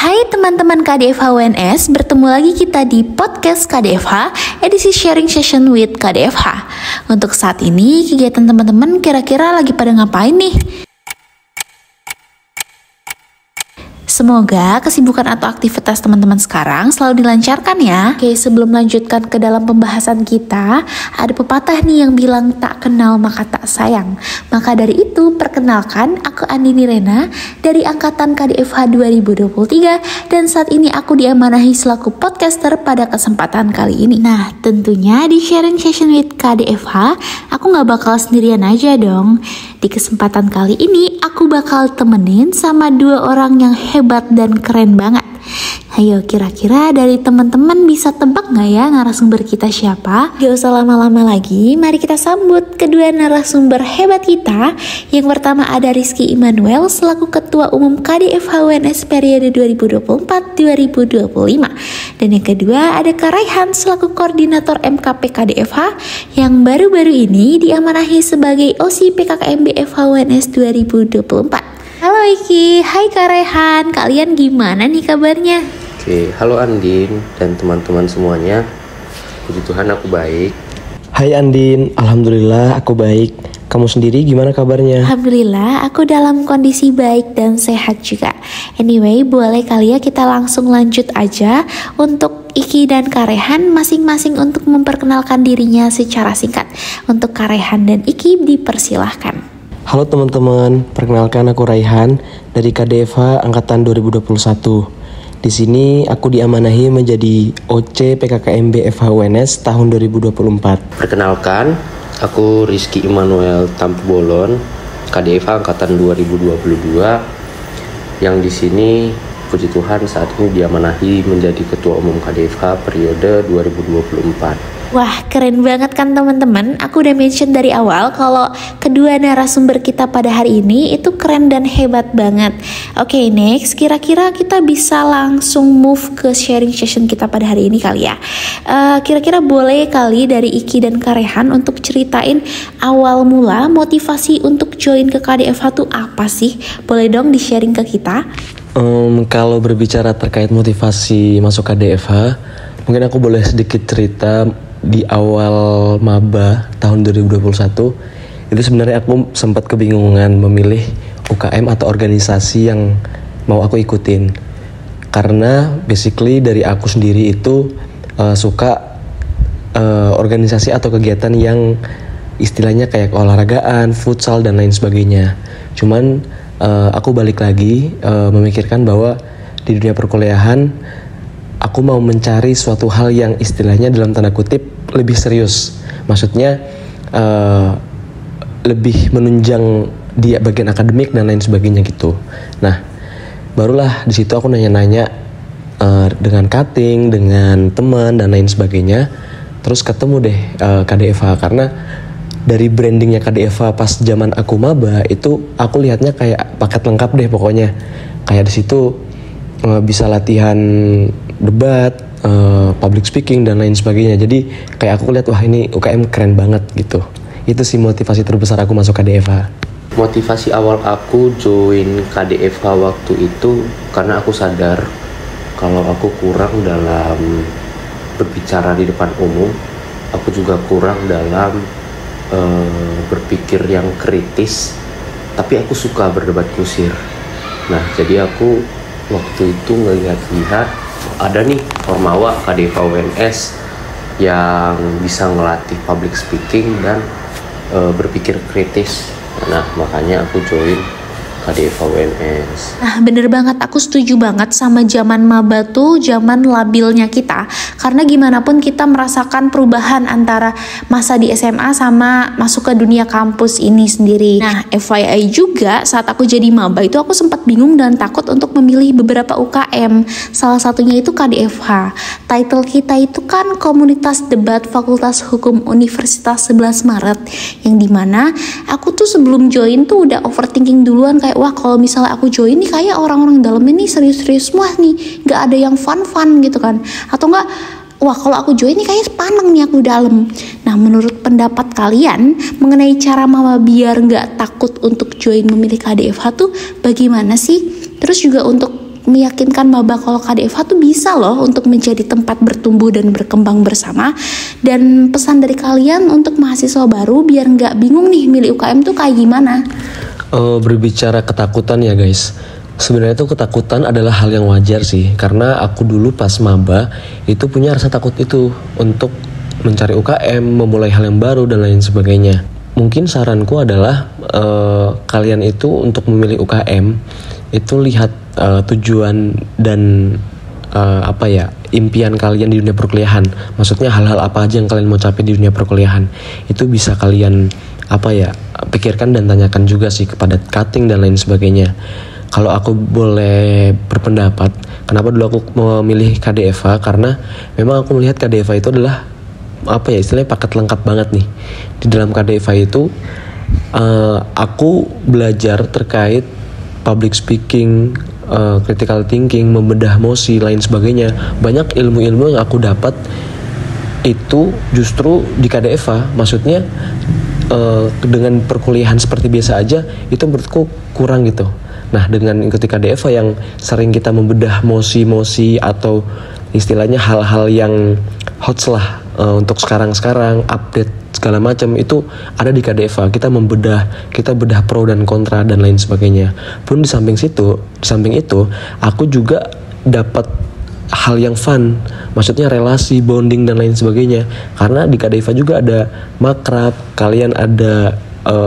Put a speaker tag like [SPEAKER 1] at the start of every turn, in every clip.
[SPEAKER 1] Hai teman-teman KDFH UNS, bertemu lagi kita di podcast KDFH, edisi sharing session with KDFH. Untuk saat ini, kegiatan teman-teman kira-kira lagi pada ngapain nih? Semoga kesibukan atau aktivitas teman-teman sekarang selalu dilancarkan ya. Oke, sebelum melanjutkan ke dalam pembahasan kita, ada pepatah nih yang bilang tak kenal maka tak sayang. Maka dari itu, perkenalkan, aku Andini Rena dari Angkatan KDFH 2023 dan saat ini aku diamanahi selaku podcaster pada kesempatan kali ini. Nah, tentunya di sharing session with KDFH, aku gak bakal sendirian aja dong. Di kesempatan kali ini, aku bakal temenin sama dua orang yang hebat dan keren banget. Ayo, kira-kira dari teman-teman bisa tebak gak ya narasumber kita siapa? Gak usah lama-lama lagi, mari kita sambut kedua narasumber hebat kita. Yang pertama ada Rizky Immanuel selaku Ketua Umum KDFH UNS periode 2024-2025. Dan yang kedua ada Kak Raihan selaku Koordinator MKP KDFH yang baru-baru ini diamanahi sebagai OC PKKMB FH UNS 2024. Halo Iki, hai Kak Raihan, kalian gimana nih kabarnya?
[SPEAKER 2] Oke, halo Andin dan teman-teman semuanya. Puji Tuhan aku baik.
[SPEAKER 3] Hai Andin, alhamdulillah aku baik. Kamu sendiri gimana kabarnya?
[SPEAKER 1] Alhamdulillah aku dalam kondisi baik dan sehat juga. Anyway, boleh kali ya kita langsung lanjut aja untuk Iki dan Kak Raihan masing-masing untuk memperkenalkan dirinya secara singkat. Untuk Kak Raihan dan Iki dipersilahkan.
[SPEAKER 3] Halo teman-teman, perkenalkan aku Raihan dari KDFH Angkatan 2021. Di sini aku diamanahi menjadi OC PKKMB FH UNS tahun 2024.
[SPEAKER 2] Perkenalkan, aku Rizky Immanuel Tampubolon, KDFH Angkatan 2022, yang di sini puji Tuhan saat ini diamanahi menjadi Ketua Umum KDFH periode 2024.
[SPEAKER 1] Wah, keren banget kan teman-teman. Aku udah mention dari awal kalau kedua narasumber kita pada hari ini itu keren dan hebat banget. Oke, next, kira-kira kita bisa langsung move ke sharing session kita pada hari ini kali ya. Kira-kira boleh kali dari Iki dan Kak Raihan untuk ceritain awal mula motivasi untuk join ke KDFH tuh apa sih? Boleh dong di-sharing ke kita?
[SPEAKER 3] Kalau berbicara terkait motivasi masuk KDFH, mungkin aku boleh sedikit cerita. Di awal maba tahun 2021 itu sebenarnya aku sempat kebingungan memilih UKM atau organisasi yang mau aku ikutin, karena basically dari aku sendiri itu suka organisasi atau kegiatan yang istilahnya kayak olahragaan, futsal dan lain sebagainya. Cuman aku balik lagi memikirkan bahwa di dunia perkuliahan aku mau mencari suatu hal yang istilahnya dalam tanda kutip lebih serius, maksudnya lebih menunjang di bagian akademik dan lain sebagainya gitu. Nah, barulah di situ aku nanya-nanya dengan cutting, dengan teman dan lain sebagainya. Terus ketemu deh KDFH, karena dari brandingnya KDFH pas zaman aku maba itu aku lihatnya kayak paket lengkap deh pokoknya. Kayak di situ bisa latihan debat, public speaking dan lain sebagainya. Jadi kayak aku lihat wah ini UKM keren banget gitu. Itu sih motivasi terbesar aku masuk KDFH.
[SPEAKER 2] Motivasi awal aku join KDFH waktu itu karena aku sadar kalau aku kurang dalam berbicara di depan umum. Aku juga kurang dalam berpikir yang kritis. Tapi aku suka berdebat kusir. Nah, jadi aku waktu itu ngelihat ada nih Ormawa KDFH UNS yang bisa ngelatih public speaking dan berpikir kritis. Nah, makanya aku join KDFH UNS.
[SPEAKER 1] Nah, bener banget, aku setuju banget sama zaman maba tuh zaman labilnya kita. Karena gimana pun kita merasakan perubahan antara masa di SMA sama masuk ke dunia kampus ini sendiri. Nah, FYI juga saat aku jadi maba itu aku sempat bingung dan takut untuk memilih beberapa UKM. Salah satunya itu KDFH. Title kita itu kan Komunitas Debat Fakultas Hukum Universitas 11 Maret. Yang dimana aku tuh sebelum join tuh udah overthinking duluan kayak wah kalau misalnya aku join nih kayak orang-orang dalamnya nih serius-serius semua nih, nggak ada yang fun-fun gitu kan, atau enggak wah kalau aku join nih kayaknya paneng nih aku dalam. Nah, menurut pendapat kalian mengenai cara mama biar nggak takut untuk join memilih KDFH tuh bagaimana sih? Terus juga untuk meyakinkan maba kalau KDFH tuh bisa loh untuk menjadi tempat bertumbuh dan berkembang bersama. Dan pesan dari kalian untuk mahasiswa baru biar nggak bingung nih milih UKM tuh kayak gimana?
[SPEAKER 3] Berbicara ketakutan ya guys, sebenarnya tuh ketakutan adalah hal yang wajar sih, karena aku dulu pas maba itu punya rasa takut itu untuk mencari UKM, memulai hal yang baru dan lain sebagainya. Mungkin saranku adalah kalian itu untuk memilih UKM itu lihat tujuan dan impian kalian di dunia perkuliahan. Maksudnya hal-hal apa aja yang kalian mau capai di dunia perkuliahan itu bisa kalian pikirkan dan tanyakan juga sih kepada cutting dan lain sebagainya. Kalau aku boleh berpendapat, kenapa dulu aku memilih KDFH, karena memang aku melihat KDFH itu adalah istilahnya paket lengkap banget nih. Di dalam KDFH itu aku belajar terkait public speaking, critical thinking, membedah emosi, lain sebagainya. Banyak ilmu-ilmu yang aku dapat itu justru di KDFH. Maksudnya dengan perkuliahan seperti biasa aja itu menurutku kurang gitu. Nah, dengan ikuti KDFH yang sering kita membedah emosi-emosi atau istilahnya hal-hal yang hot lah untuk sekarang-sekarang, update segala macam itu ada di KDFH. Kita bedah pro dan kontra dan lain sebagainya. Pun di samping itu aku juga dapat hal yang fun, maksudnya relasi, bonding dan lain sebagainya. Karena di KDFH juga ada makrab, kalian ada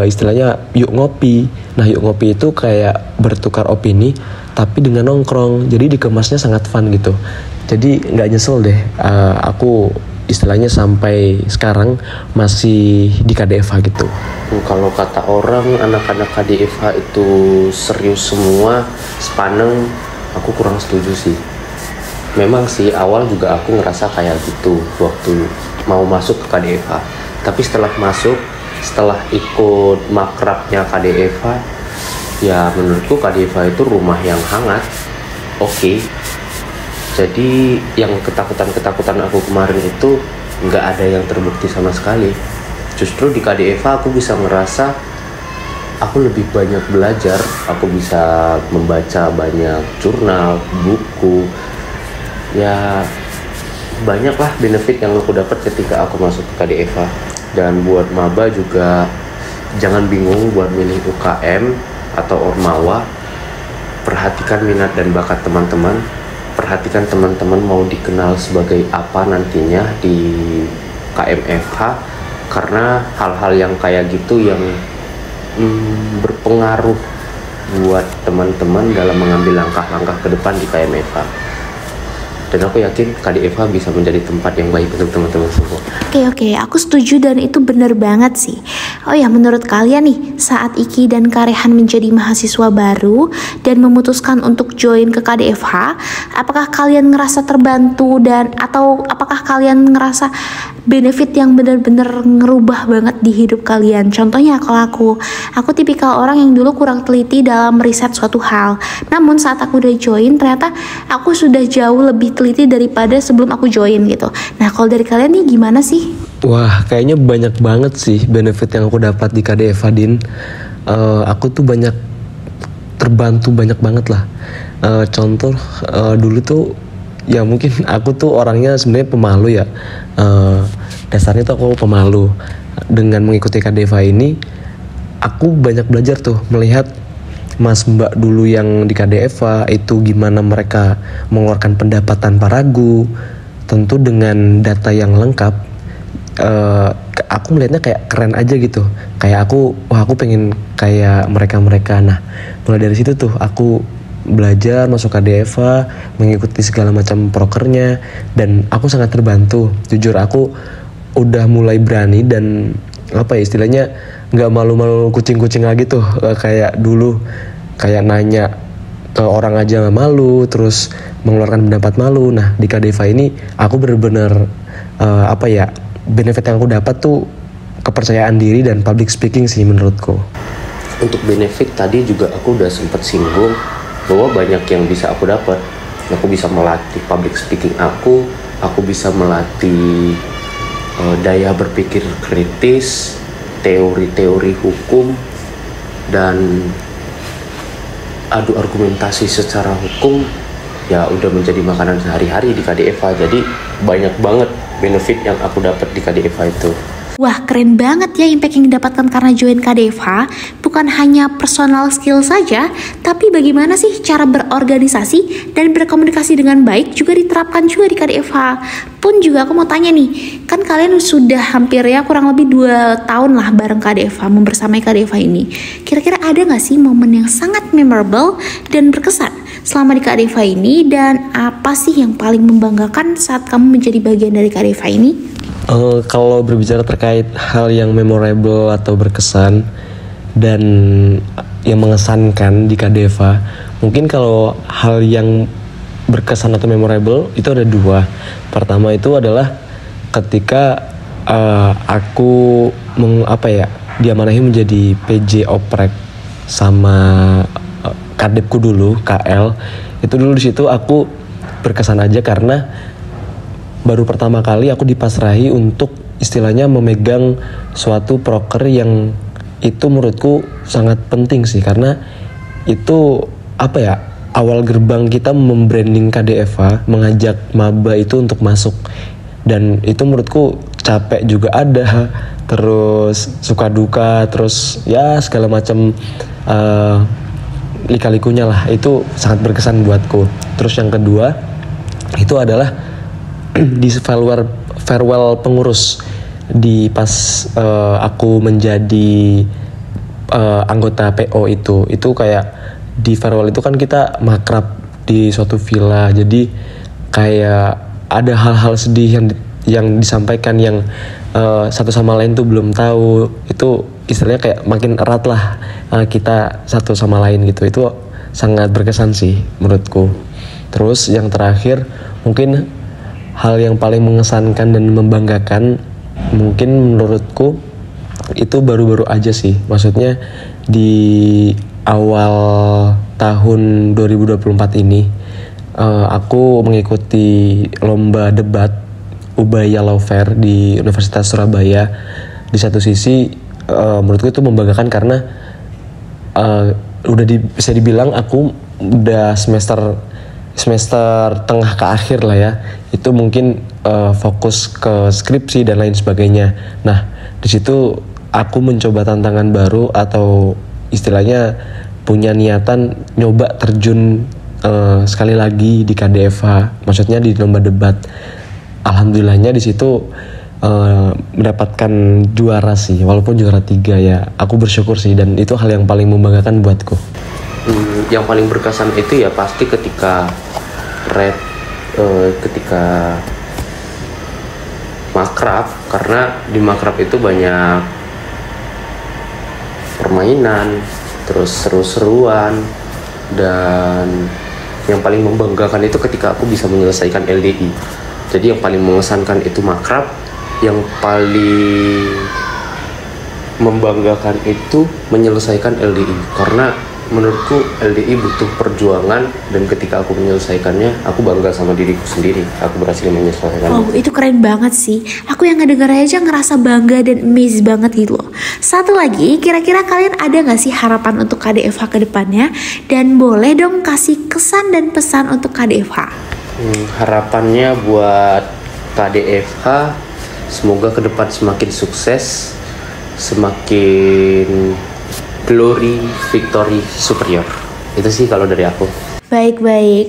[SPEAKER 3] istilahnya yuk ngopi. Nah, yuk ngopi itu kayak bertukar opini tapi dengan nongkrong, jadi dikemasnya sangat fun gitu. Jadi nggak nyesel deh aku istilahnya sampai sekarang masih di KDFH gitu.
[SPEAKER 2] Kalau kata orang anak-anak KDFH itu serius semua, sepaneng, aku kurang setuju sih. Memang sih awal juga aku ngerasa kayak gitu waktu mau masuk ke KDFH. Tapi setelah ikut makrabnya KDFH, ya menurutku KDFH itu rumah yang hangat. Oke. Jadi yang ketakutan aku kemarin itu nggak ada yang terbukti sama sekali. Justru di KDFH aku bisa ngerasa aku lebih banyak belajar. Aku bisa membaca banyak jurnal, buku. Ya banyaklah benefit yang aku dapat ketika aku masuk ke KDFH. Dan buat maba juga jangan bingung buat milih UKM atau Ormawa. Perhatikan minat dan bakat teman-teman. Perhatikan teman-teman mau dikenal sebagai apa nantinya di KMFH, karena hal-hal yang kayak gitu yang berpengaruh buat teman-teman dalam mengambil langkah-langkah ke depan di KMFH. Dan aku yakin KDFH bisa menjadi tempat yang baik untuk teman-teman semua.
[SPEAKER 1] Oke, aku setuju dan itu bener banget sih. Oh ya, menurut kalian nih, saat Iki dan Karehan menjadi mahasiswa baru dan memutuskan untuk join ke KDFH, apakah kalian ngerasa terbantu atau apakah kalian ngerasa benefit yang benar-benar ngerubah banget di hidup kalian? Contohnya kalau aku tipikal orang yang dulu kurang teliti dalam riset suatu hal. Namun saat aku udah join, ternyata aku sudah jauh lebih teliti daripada sebelum aku join gitu. Nah, kalau dari kalian nih gimana sih?
[SPEAKER 3] Wah, kayaknya banyak banget sih benefit yang aku dapat di KDFH, Din. Aku tuh terbantu banyak banget lah. Contoh dulu tuh ya mungkin aku tuh orangnya sebenarnya pemalu ya. Dasarnya tuh aku pemalu. Dengan mengikuti KDFH ini aku banyak belajar tuh melihat Mas Mbak dulu yang di KDFH itu gimana mereka mengeluarkan pendapat tanpa ragu, tentu dengan data yang lengkap. Aku melihatnya kayak keren aja gitu. Kayak aku pengen kayak mereka. Nah, mulai dari situ tuh aku belajar masuk KDFH, mengikuti segala macam prokernya, dan aku sangat terbantu. Jujur aku udah mulai berani dan istilahnya nggak malu-malu kucing-kucing lagi tuh, kayak dulu kayak nanya ke orang aja nggak malu, terus mengeluarkan pendapat malu. Nah, di KDFH ini aku benar-benar benefit yang aku dapat tuh kepercayaan diri dan public speaking sih menurutku.
[SPEAKER 2] Untuk benefit tadi juga aku udah sempat singgung bahwa banyak yang bisa aku dapat. Aku bisa melatih public speaking aku bisa melatih daya berpikir kritis, teori-teori hukum, dan adu argumentasi secara hukum ya udah menjadi makanan sehari-hari di KDFA. Jadi banyak banget benefit yang aku dapat di KDFA itu.
[SPEAKER 1] Wah, keren banget ya impact yang didapatkan karena join KDFH. Bukan hanya personal skill saja, tapi bagaimana sih cara berorganisasi dan berkomunikasi dengan baik juga diterapkan juga di KDFH. Pun juga aku mau tanya nih, kan kalian sudah hampir ya kurang lebih 2 tahun lah bareng KDFH, membersamai KDFH ini. Kira-kira ada gak sih momen yang sangat memorable dan berkesan selama di KDFH ini, dan apa sih yang paling membanggakan saat kamu menjadi bagian dari KDFH ini?
[SPEAKER 3] Kalau berbicara terkait hal yang memorable atau berkesan dan yang mengesankan di KDFA, mungkin kalau hal yang berkesan atau memorable itu ada 2. Pertama itu adalah ketika aku diamanahi menjadi PJ Oprek sama kadepku dulu, KL. Itu dulu di situ aku berkesan aja karena baru pertama kali aku dipasrahi untuk istilahnya memegang suatu proker yang itu menurutku sangat penting sih, karena itu awal gerbang kita membranding KDFA, mengajak maba itu untuk masuk, dan itu menurutku capek juga ada, terus suka duka, terus ya segala macam lika-likunya lah, itu sangat berkesan buatku. Terus yang kedua itu adalah di farewell pengurus di pas aku menjadi anggota PO itu kayak di farewell itu kan kita makrab di suatu villa, jadi kayak ada hal-hal sedih yang disampaikan yang satu sama lain tuh belum tahu, itu istilahnya kayak makin erat lah kita satu sama lain gitu. Itu sangat berkesan sih menurutku. Terus yang terakhir mungkin hal yang paling mengesankan dan membanggakan mungkin menurutku itu baru-baru aja sih. Maksudnya di awal tahun 2024 ini aku mengikuti lomba debat Ubaya Law Fair di Universitas Surabaya. Di satu sisi menurutku itu membanggakan karena bisa dibilang aku udah semester tengah ke akhir lah ya, itu mungkin fokus ke skripsi dan lain sebagainya. Nah, di situ aku mencoba tantangan baru atau istilahnya punya niatan nyoba terjun sekali lagi di KDFH, maksudnya di lomba debat. Alhamdulillahnya di situ mendapatkan juara sih, walaupun juara 3 ya. Aku bersyukur sih, dan itu hal yang paling membanggakan buatku.
[SPEAKER 2] Yang paling berkesan itu ya pasti ketika makrab, karena di makrab itu banyak permainan, terus seru-seruan, dan yang paling membanggakan itu ketika aku bisa menyelesaikan LDI. Jadi yang paling mengesankan itu makrab, yang paling membanggakan itu menyelesaikan LDI, karena menurutku LDI butuh perjuangan, dan ketika aku menyelesaikannya, aku bangga sama diriku sendiri. Aku berhasil menyelesaikannya.
[SPEAKER 1] Oh, itu keren banget sih. Aku yang ngedenger aja ngerasa bangga dan amazed banget gitu loh. Satu lagi, kira-kira kalian ada gak sih harapan untuk KDFH ke depannya? Dan boleh dong kasih kesan dan pesan untuk KDFH.
[SPEAKER 2] Harapannya buat KDFH, semoga ke depan semakin sukses, semakin glory, victory, superior. Itu sih kalau dari aku.
[SPEAKER 1] Baik.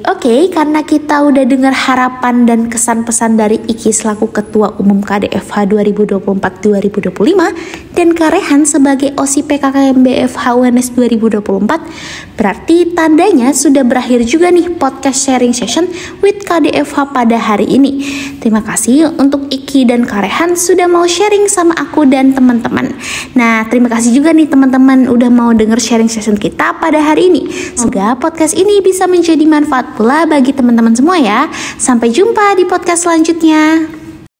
[SPEAKER 1] Oke, karena kita udah dengar harapan dan kesan pesan dari Iki selaku Ketua Umum KDFH 2024-2025 dan Karehan sebagai OSI PKKMB FH UNS 2024, berarti tandanya sudah berakhir juga nih podcast sharing session with KDFH pada hari ini. Terima kasih untuk Iki dan Karehan sudah mau sharing sama aku dan teman-teman. Nah, terima kasih juga nih teman-teman udah mau denger sharing session kita pada hari ini. Semoga podcast ini bisa menjadi manfaat pula bagi teman-teman semua ya. Sampai jumpa di podcast selanjutnya.